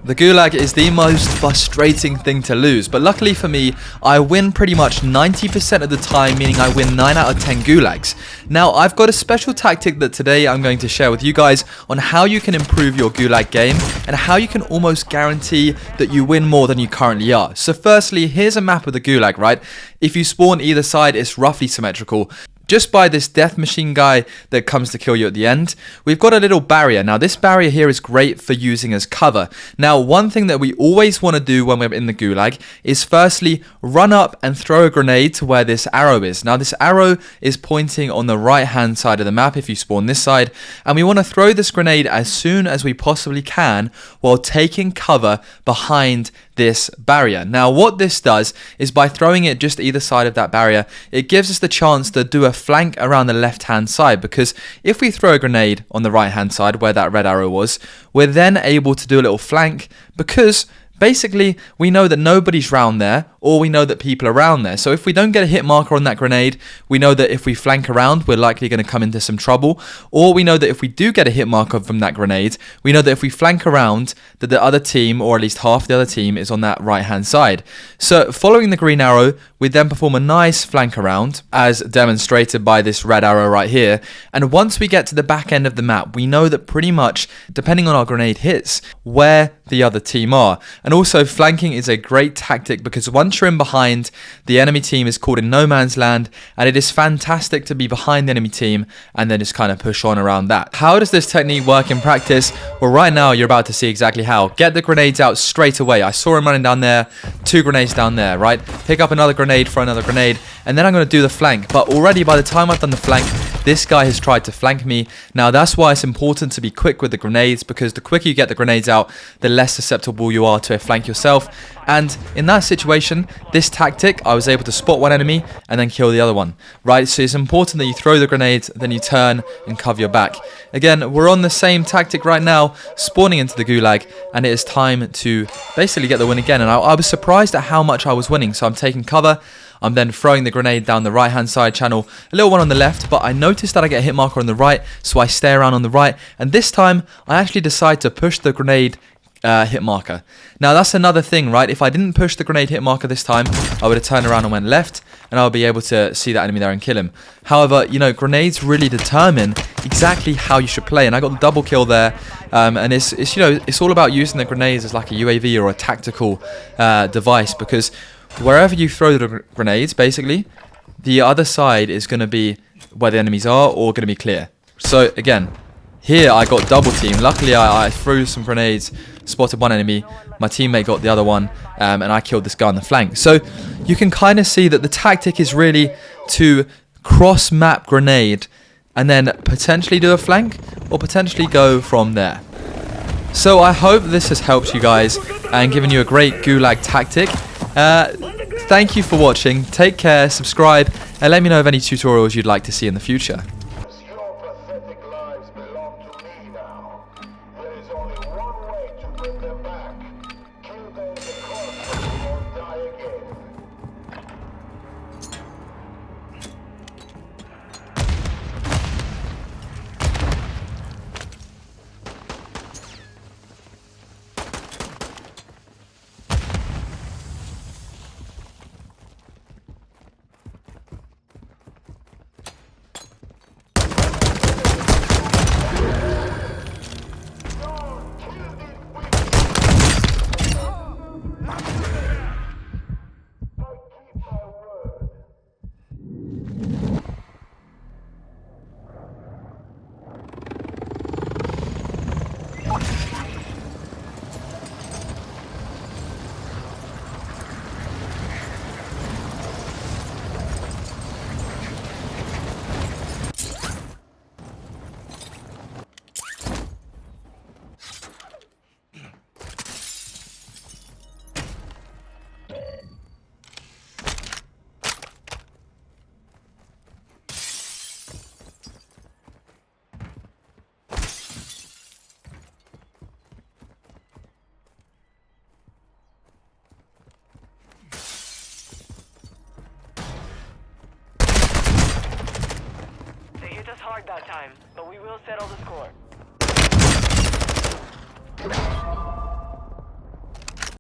The Gulag is the most frustrating thing to lose, but luckily for me, I win pretty much 90% of the time, meaning I win 9 out of 10 Gulags. Now, I've got a special tactic that today I'm going to share with you guys on how you can improve your Gulag game and how you can almost guarantee that you win more than you currently are. So firstly, here's a map of the Gulag, right? If you spawn either side, it's roughly symmetrical. Just by this death machine guy that comes to kill you at the end, we've got a little barrier. Now, this barrier here is great for using as cover. Now, one thing that we always want to do when we're in the Gulag is firstly run up and throw a grenade to where this arrow is. Now, this arrow is pointing on the right-hand side of the map if you spawn this side, and we want to throw this grenade as soon as we possibly can while taking cover behind this barrier. Now, what this does is by throwing it just either side of that barrier, it gives us the chance to do a flank around the left hand side, because if we throw a grenade on the right hand side where that red arrow was, we're then able to do a little flank because basically we know that nobody's round there, or we know that people are around there. So if we don't get a hit marker on that grenade, we know that if we flank around, we're likely going to come into some trouble. Or we know that if we do get a hit marker from that grenade, we know that if we flank around, that the other team, or at least half the other team, is on that right hand side. So following the green arrow, we then perform a nice flank around, as demonstrated by this red arrow right here. And once we get to the back end of the map, we know that pretty much, depending on our grenade hits, where the other team are. And also, flanking is a great tactic because once you're in behind, the enemy team is caught in no man's land, and it is fantastic to be behind the enemy team and then just kind of push on around that. How does this technique work in practice? Well, right now you're about to see exactly how. Get the grenades out straight away. I saw him running down there, 2 grenades down there, right? Pick up another grenade for another grenade, and then I'm going to do the flank. But already by the time I've done the flank, this guy has tried to flank me. Now, that's why it's important to be quick with the grenades, because the quicker you get the grenades out, the less susceptible you are to a flank yourself. And in that situation, this tactic, I was able to spot one enemy and then kill the other one, right? So it's important that you throw the grenades, then you turn and cover your back. Again, we're on the same tactic right now, spawning into the Gulag, and it is time to basically get the win again. And I was surprised at how much I was winning. So I'm taking cover. I'm then throwing the grenade down the right hand side channel, a little one on the left, but I noticed that I get a hit marker on the right, so I stay around on the right, and this time I actually decide to push the grenade hit marker. Now, that's another thing, right? If I didn't push the grenade hit marker this time, I would have turned around and went left, and I'll be able to see that enemy there and kill him. However, you know, grenades really determine exactly how you should play, and I got the double kill there. And it's you know, it's all about using the grenades as like a UAV or a tactical device, because wherever you throw the grenades, basically, the other side is going to be where the enemies are or going to be clear. So again, here I got double team. Luckily, I threw some grenades, spotted one enemy, my teammate got the other one, and I killed this guy on the flank. So you can kind of see that the tactic is really to cross-map grenade and then potentially do a flank or potentially go from there. So I hope this has helped you guys and given you a great Gulag tactic. Thank you for watching. Take care, subscribe, and let me know of any tutorials you'd like to see in the future. Your pathetic lives belong to me now. There is only one way to bring them back. Kill them the corpse or die again. hard that time, but we will settle the score.